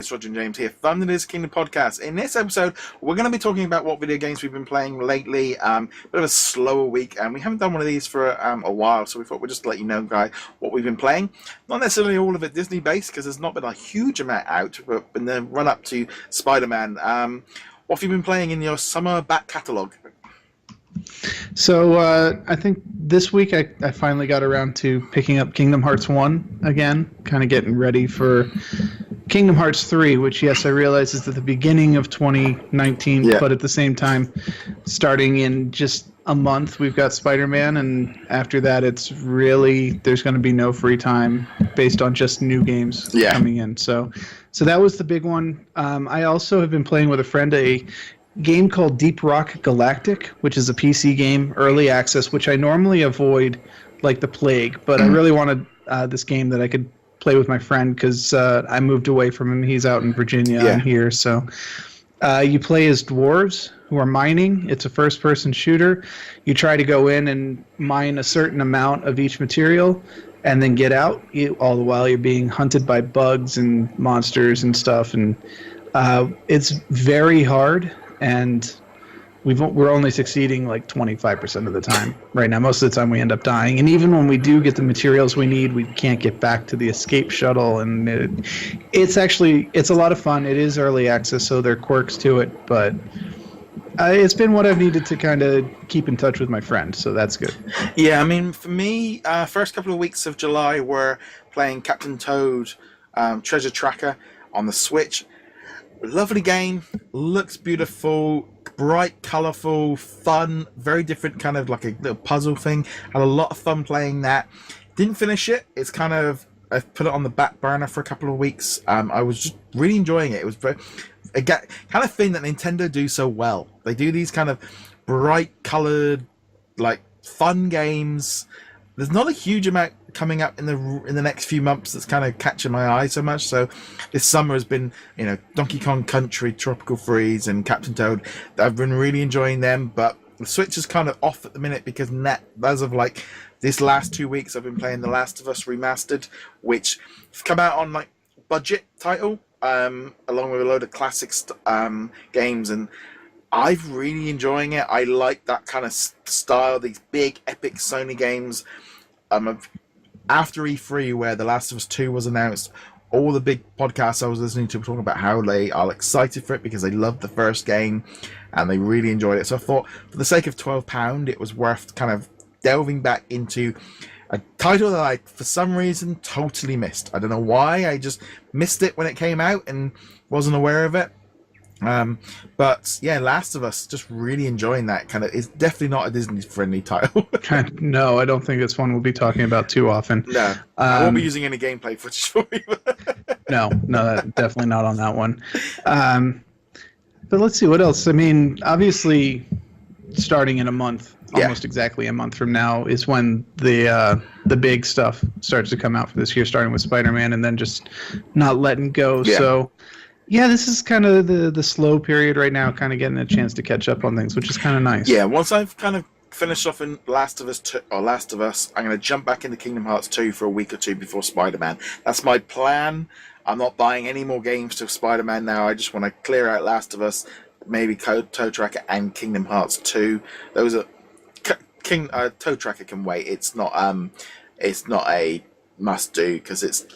it's Roger and James here from the DisKingdom Podcast. In this episode, we're going to be talking about what video games we've been playing lately. Bit of a slower week, and we haven't done one of these for a while, so we thought we'd just let you know, guys, what we've been playing. Not necessarily all of it Disney-based, because there's not been a huge amount out, but in the run-up to Spider-Man, what have you been playing in your summer back catalogue? So I think this week I finally got around to picking up Kingdom Hearts 1 again, kind of getting ready for Kingdom Hearts 3, which, yes, I realize is at the beginning of 2019, but at the same time, starting in just a month, we've got Spider-Man, and after that, it's really, there's going to be no free time based on just new games coming in. So that was the big one. I also have been playing with a friend a game called Deep Rock Galactic, which is a PC game, early access, which I normally avoid like the plague, but I really wanted this game that I could play with my friend because I moved away from him. He's out in Virginia. I'm here. So you play as dwarves who are mining. It's a first-person shooter. You try to go in and mine a certain amount of each material and then get out. All the while you're being hunted by bugs and monsters and stuff. And it's very hard. And we're only succeeding like 25% of the time right now. Most of the time we end up dying. And even when we do get the materials we need, we can't get back to the escape shuttle. And it's a lot of fun. It is early access, so there are quirks to it. But it's been what I've needed to kind of keep in touch with my friend, so that's good. Yeah, I mean, for me, first couple of weeks of July were playing Captain Toad Treasure Tracker on the Switch. Lovely game, looks beautiful, bright, colourful, fun, very different, kind of like a little puzzle thing. Had a lot of fun playing that. Didn't finish it. It's kind of, I've put it on the back burner for a couple of weeks. I was just really enjoying it. It was very, kind of thing that Nintendo do so well. They do these kind of bright coloured, like fun games. There's not a huge amount coming up in the next few months that's kind of catching my eye so much. So this summer has been, Donkey Kong Country, Tropical Freeze, and Captain Toad. I've been really enjoying them, but the Switch is kind of off at the minute because as of like this last 2 weeks, I've been playing The Last of Us Remastered, which has come out on like budget title, along with a load of classic games, and I've really enjoying it. I like that kind of style, these big epic Sony games. After E3, where The Last of Us 2 was announced, all the big podcasts I was listening to were talking about how they are excited for it because they loved the first game and they really enjoyed it. So I thought, for the sake of £12, it was worth kind of delving back into a title that I, for some reason, totally missed. I don't know why. I just missed it when it came out and wasn't aware of it. But yeah, Last of Us, just really enjoying that. Kind of, it's definitely not a Disney friendly title. No, I don't think it's one we'll be talking about too often. No, I won't be using any gameplay footage for you. no, definitely not on that one. But let's see what else. I mean, obviously, starting in a month, almost exactly a month from now, is when the big stuff starts to come out for this year, starting with Spider-Man, and then just not letting go. Yeah. So. Yeah, this is kind of the slow period right now, kind of getting a chance to catch up on things, which is kind of nice. Yeah, once I've kind of finished off in Last of Us, I'm going to jump back into Kingdom Hearts 2 for a week or two before Spider-Man. That's my plan. I'm not buying any more games to Spider-Man now. I just want to clear out Last of Us, maybe Toad Tracker and Kingdom Hearts 2. Those are Toad Tracker can wait. It's not a must do because it's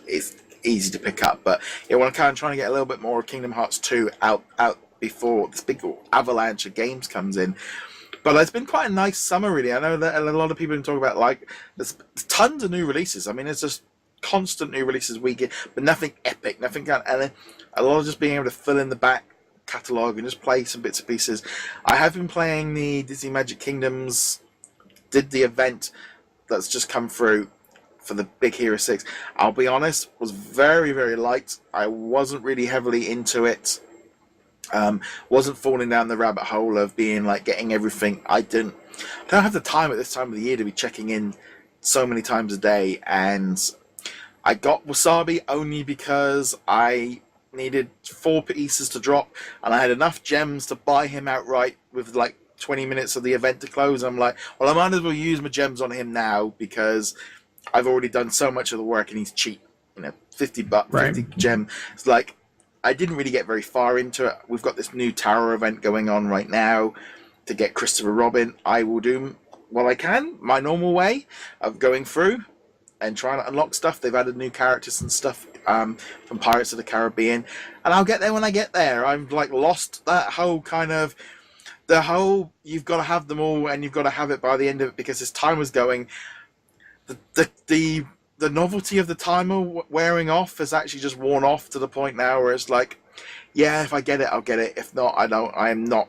easy to pick up, but we're kind of trying to get a little bit more of Kingdom Hearts 2 out before this big avalanche of games comes in. But it's been quite a nice summer, really. I know that a lot of people have been talking about, like, there's tons of new releases. I mean, it's just constant new releases we get, but nothing epic, nothing kind of, and then a lot of just being able to fill in the back catalogue and just play some bits and pieces. I have been playing the Disney Magic Kingdoms, did the event that's just come through for the Big Hero 6. I'll be honest, was very, very light. I wasn't really heavily into it. Wasn't falling down the rabbit hole of being like getting everything. I don't have the time at this time of the year to be checking in so many times a day, and I got Wasabi only because I needed 4 pieces to drop, and I had enough gems to buy him outright with like 20 minutes of the event to close. I'm like, well, I might as well use my gems on him now because I've already done so much of the work and he's cheap, $50, 50 gem. It's like, I didn't really get very far into it. We've got this new tower event going on right now to get Christopher Robin. I will do what I can, my normal way of going through and trying to unlock stuff. They've added new characters and stuff from Pirates of the Caribbean, and I'll get there when I get there. I've like lost that whole kind of you've got to have them all and you've got to have it by the end of it, because as time was going, the novelty of the timer wearing off has actually just worn off to the point now where it's like, yeah, if I get it, I'll get it. If not, I don't. I am not.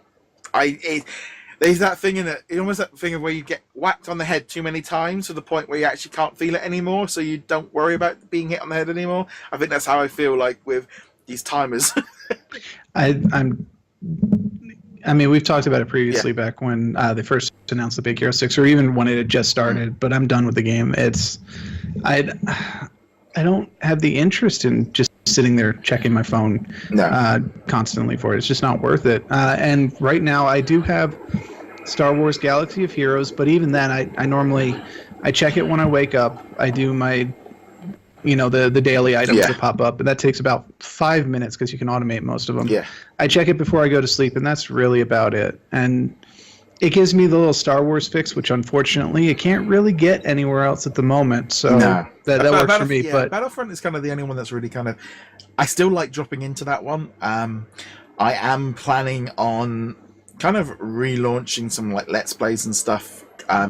There's that thing in it. It's almost that thing of where you get whacked on the head too many times to the point where you actually can't feel it anymore, so you don't worry about being hit on the head anymore. I think that's how I feel like with these timers. I mean, we've talked about it previously back when they first announced the Big Hero 6, or even when it had just started, but I'm done with the game. I don't have the interest in just sitting there checking my phone constantly for it. It's just not worth it. And right now I do have Star Wars Galaxy of Heroes, but even then I normally check it when I wake up. I do my the daily items that pop up, but that takes about 5 minutes because you can automate most of them. Yeah. I check it before I go to sleep, and that's really about it. And it gives me the little Star Wars fix, which unfortunately you can't really get anywhere else at the moment. So that works for me. But Battlefront is kind of the only one that's really kind of. I still like dropping into that one. I am planning on kind of relaunching some like Let's Plays and stuff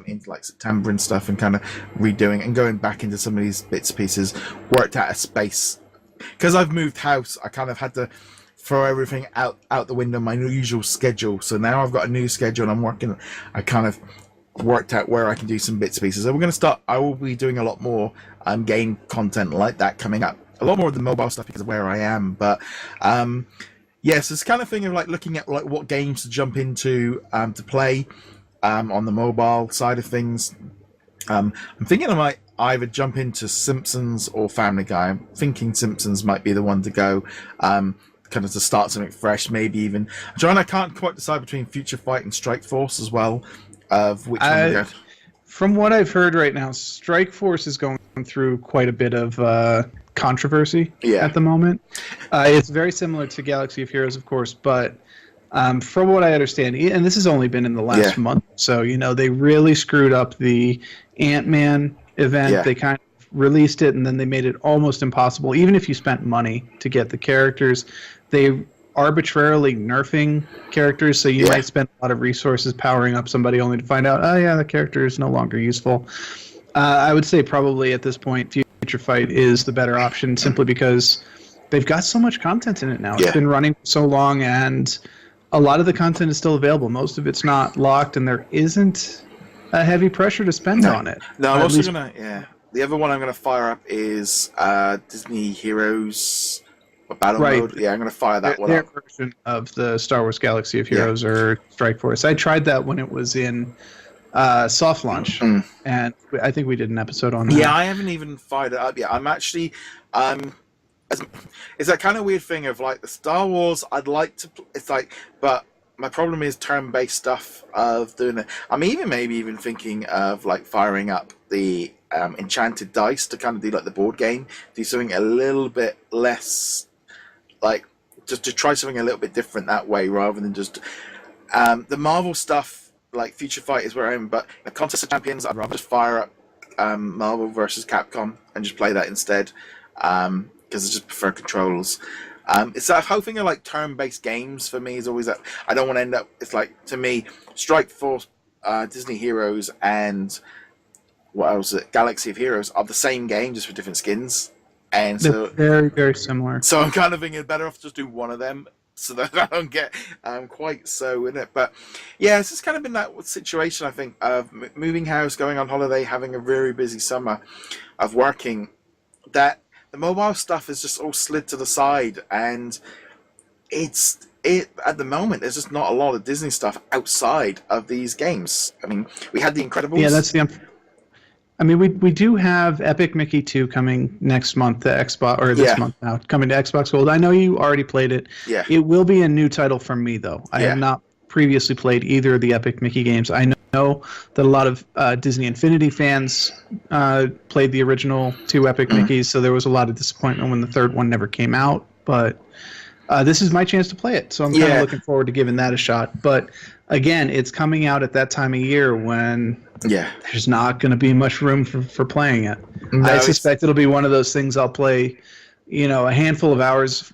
into like September and stuff, and kind of redoing and going back into some of these bits and pieces. Worked out a space because I've moved house. I kind of had to throw everything out the window, my usual schedule. So now I've got a new schedule and I'm working. I kind of worked out where I can do some bits and pieces. So we're going to start. I will be doing a lot more game content like that coming up. A lot more of the mobile stuff because of where I am. But yes, it's kind of thing of like looking at like what games to jump into to play on the mobile side of things. I'm thinking I might either jump into Simpsons or Family Guy. I'm thinking Simpsons might be the one to go. Kind of to start something fresh, maybe even. I can't quite decide between Future Fight and Strike Force as well. Of which one to go. From what I've heard right now, Strike Force is going through quite a bit of controversy at the moment. It's very similar to Galaxy of Heroes, of course, but from what I understand, and this has only been in the last month, so they really screwed up the Ant-Man event. Yeah. They kind of released it and then they made it almost impossible, even if you spent money to get the characters. They arbitrarily nerfing characters, so you might spend a lot of resources powering up somebody only to find out, the character is no longer useful. I would say probably at this point Future Fight is the better option, simply because they've got so much content in it now. It's been running for so long, and a lot of the content is still available. Most of it's not locked, and there isn't a heavy pressure to spend on it. No, I'm also gonna the other one I'm gonna fire up is Disney Heroes Battle Mode. Yeah, I'm gonna fire that one up. Their version of the Star Wars Galaxy of Heroes or Strike Force. I tried that when it was in soft launch, and I think we did an episode on that. Yeah, I haven't even fired it up yet. I'm actually it's that kind of weird thing of like the Star Wars. I'd like to. It's like, but my problem is turn-based stuff of doing it. I'm maybe even thinking of like firing up the Enchanted Dice to kind of do like the board game, do something a little bit less, like just to try something a little bit different that way, rather than just the Marvel stuff. Like Future Fight is where I am, but the Contest of Champions, I'd rather just fire up Marvel versus Capcom and just play that instead, because I just prefer controls. It's that whole thing of like turn-based games for me is always that I don't want to end up. It's like, to me, Strike Force, Disney Heroes, and what else? Galaxy of Heroes are the same game, just with different skins, and so they're very, very similar. So I'm kind of thinking better off just do one of them, so that I don't get quite so in it. But yeah, it's just kind of been that situation, I think, of moving house, going on holiday, having a very busy summer of working, that the mobile stuff is just all slid to the side, and it at the moment there's just not a lot of Disney stuff outside of these games. I mean, we had The Incredibles. Yeah, that's we do have Epic Mickey 2 coming next month to Xbox, or this month now, coming to Xbox Gold. I know you already played it. Yeah. It will be a new title for me, though. I have not previously played either of the Epic Mickey games. I know that a lot of Disney Infinity fans played the original two Epic Mickeys, so there was a lot of disappointment when the third one never came out. But this is my chance to play it. So I'm kind of looking forward to giving that a shot. But again, it's coming out at that time of year when there's not going to be much room for playing it. No, I suspect it'll be one of those things I'll play, a handful of hours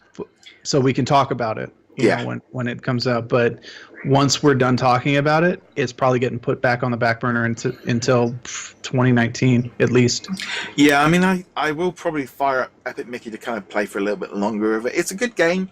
so we can talk about it. You know, when it comes out. But once we're done talking about it, it's probably getting put back on the back burner until 2019 at least. Yeah, I mean, I will probably fire up Epic Mickey to kind of play for a little bit longer of it. It's a good game.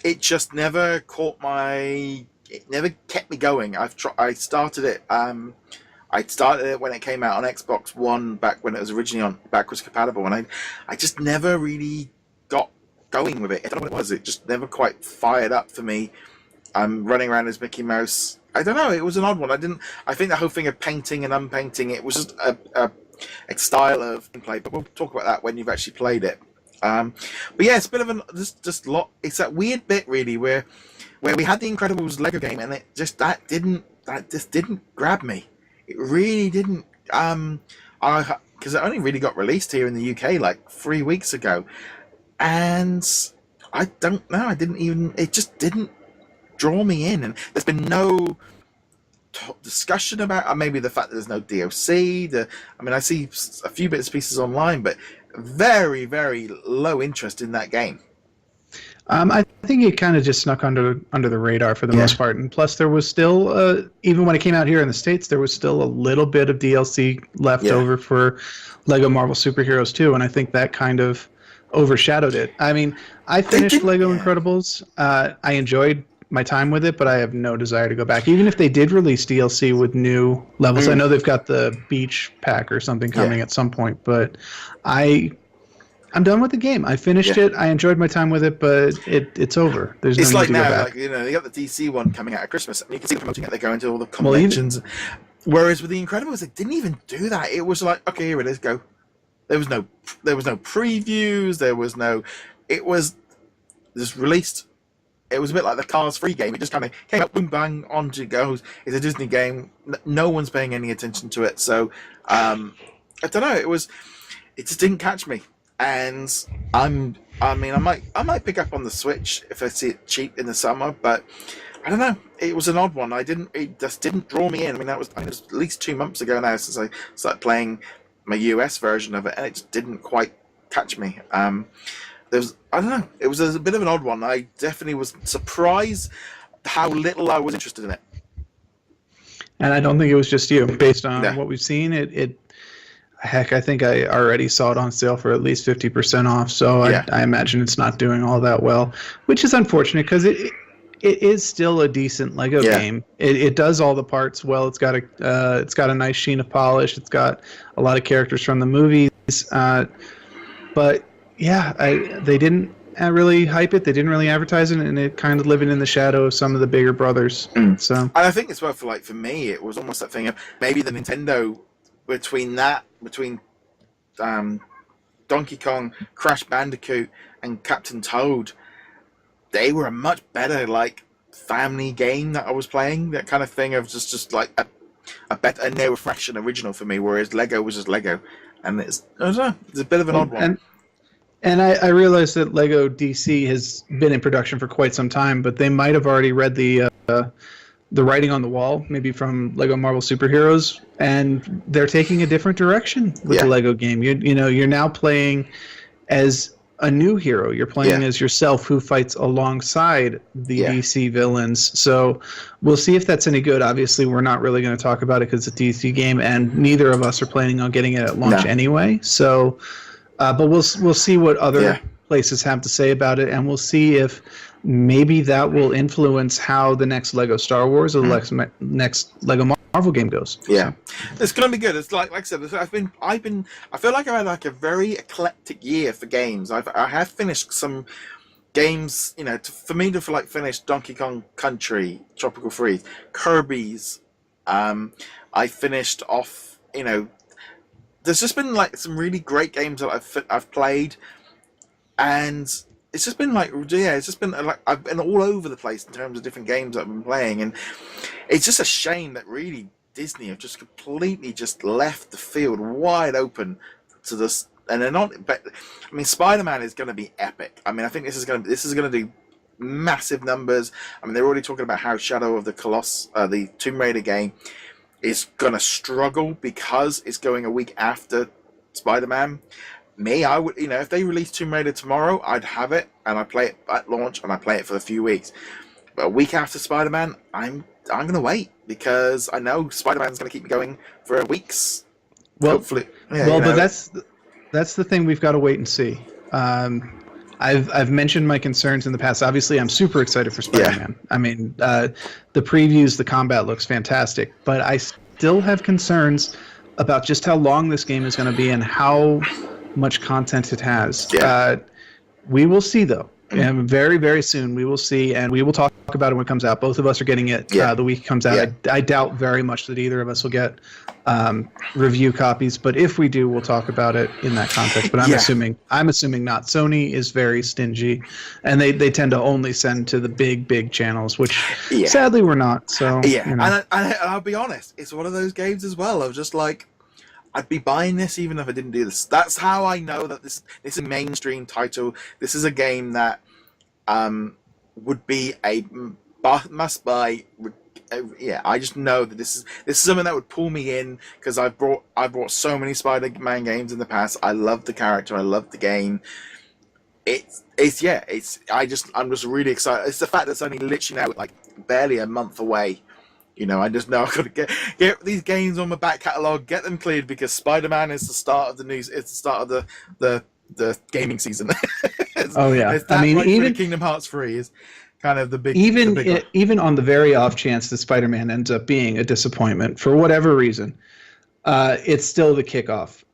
It just never it never kept me going. I started it. I started it when it came out on Xbox One back when it was originally on backwards compatible, and I just never really got going with it. I don't know what it was. It just never quite fired up for me. I'm running around as Mickey Mouse. I don't know. It was an odd one. I think the whole thing of painting and unpainting it was just a style of gameplay. But we'll talk about that when you've actually played it. But yeah, it's a bit of just lot. It's that weird bit really where we had the Incredibles Lego game, and it just didn't grab me. It really didn't. Because it only really got released here in the UK like 3 weeks ago. And I don't know. It just didn't draw me in. And there's been no discussion about maybe the fact that there's no DLC. I see a few bits and pieces online, but very, very low interest in that game. I think it kind of just snuck under the radar for the most part. And plus, there was still, even when it came out here in the States, there was still a little bit of DLC left over for Lego Marvel Superheroes 2. And I think that kind of overshadowed it. I mean, I finished Lego Incredibles. I enjoyed my time with it, but I have no desire to go back. Even if they did release DLC with new levels, I know they've got the beach pack or something coming at some point, but I'm done with the game. I finished it. I enjoyed my time with it, but it's over. There's it's no like need to now, go back. they got the DC one coming out at Christmas, and you can see them promoting it. They go into all the conventions. Whereas with the Incredibles, they didn't even do that. It was like, okay, here it is, go. There was no previews. It was just released. It was a bit like the Cars free game. It just kind of came out, boom, bang, on to goes. It's a Disney game. No one's paying any attention to it. So, I don't know. It just didn't catch me. And I might pick up on the Switch if I see it cheap in the summer. But I don't know. It was an odd one. It just didn't draw me in. I mean, it was at least 2 months ago now since I started playing my US version of it, and it just didn't quite catch me. I don't know. It was a bit of an odd one. I definitely was surprised how little I was interested in it. And I don't think it was just you. Based on what we've seen, heck, I think I already saw it on sale for at least 50% off. So I imagine it's not doing all that well, which is unfortunate because it is still a decent Lego game. It does all the parts well. It's got a nice sheen of polish. It's got a lot of characters from the movies. But yeah, they didn't really hype it. They didn't really advertise it, and it kind of living in the shadow of some of the bigger brothers. So, and I think it's well for me, it was almost that thing of maybe the Nintendo between Donkey Kong, Crash Bandicoot, and Captain Toad. They were a much better family game that I was playing. That kind of thing of just like and they were fresh and original for me. Whereas Lego was just Lego, and I don't know, it's a bit of an odd one. And I realized that Lego DC has been in production for quite some time, but they might have already read the writing on the wall, maybe from Lego Marvel Superheroes, and they're taking a different direction with the Lego game. You're now playing as a new hero. You're playing as yourself who fights alongside the DC villains. So we'll see if that's any good. Obviously, we're not really going to talk about it because it's a DC game, and neither of us are planning on getting it at launch anyway. So, but we'll see what other places have to say about it, and we'll see if maybe that will influence how the next Lego Star Wars or the next Lego Marvel game goes. Yeah, it's going to be good. It's like I said, I feel like I've had a very eclectic year for games. I have finished some games, for me to finish Donkey Kong Country, Tropical Freeze, Kirby's. I finished off, there's just been some really great games that I've played, and it's just been I've been all over the place in terms of different games I've been playing, and it's just a shame that really Disney have just completely just left the field wide open to this, and they're not. But Spider-Man is going to be epic. I think this is going to do massive numbers. I mean, they're already talking about how Shadow of the Colossus, the Tomb Raider game, is going to struggle because it's going a week after Spider-Man. Me, I would, if they release Tomb Raider tomorrow, I'd have it and I play it at launch and I play it for a few weeks. But a week after Spider-Man, I'm going to wait because I know Spider-Man's going to keep me going for weeks. Well, hopefully. But that's the thing we've got to wait and see. I've mentioned my concerns in the past. Obviously, I'm super excited for Spider-Man. Yeah. I mean, the previews, the combat looks fantastic, but I still have concerns about just how long this game is going to be and how much content it has. Yeah. We will see, though. And very, very soon we will see, and we will talk about it when it comes out. Both of us are getting it the week it comes out. Yeah. I doubt very much that either of us will get review copies, but if we do, we'll talk about it in that context. But I'm assuming not. Sony is very stingy, and they tend to only send to the big channels, which sadly we're not. So and I'll be honest, it's one of those games as well of just like, I'd be buying this even if I didn't do this. That's how I know that this is a mainstream title. This is a game that would be a must-buy. I just know that this is something that would pull me in because I bought so many Spider-Man games in the past. I love the character. I love the game. I'm just really excited. It's the fact that it's only literally now like barely a month away. I just know I've got to get these games on my back catalogue, get them cleared because Spider-Man is the start of the news. It's the start of the gaming season. Even Kingdom Hearts 3 is kind of the big. Even on the very off chance that Spider-Man ends up being a disappointment for whatever reason, it's still the kickoff.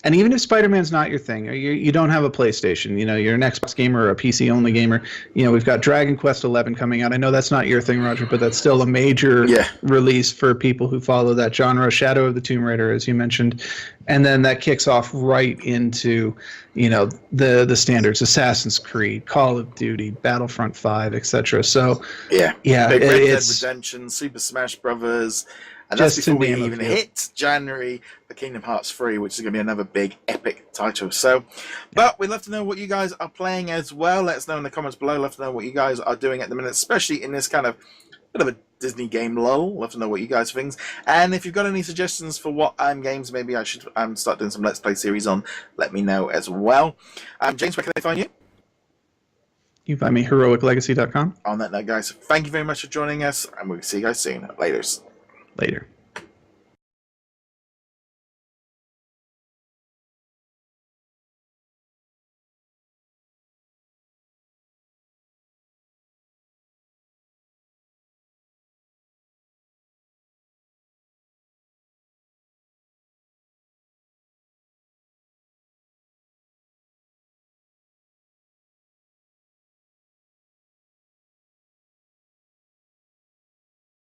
And even if Spider-Man's not your thing, or you don't have a PlayStation, you're an Xbox gamer or a PC-only gamer, we've got Dragon Quest XI coming out. I know that's not your thing, Roger, but that's still a major release for people who follow that genre. Shadow of the Tomb Raider, as you mentioned. And then that kicks off right into, the standards, Assassin's Creed, Call of Duty, Battlefront 5, etc. So, Big Red Dead Redemption, Super Smash Brothers. And that's before we even hit January for Kingdom Hearts 3, which is going to be another big, epic title. So, but we'd love to know what you guys are playing as well. Let us know in the comments below. Love to know what you guys are doing at the minute, especially in this kind of bit of a Disney game lull. Love to know what you guys think. And if you've got any suggestions for what games maybe I should start doing some Let's Play series on, let me know as well. James, where can they find you? You find me heroiclegacy.com. On that note, guys, thank you very much for joining us, and we'll see you guys soon. Later.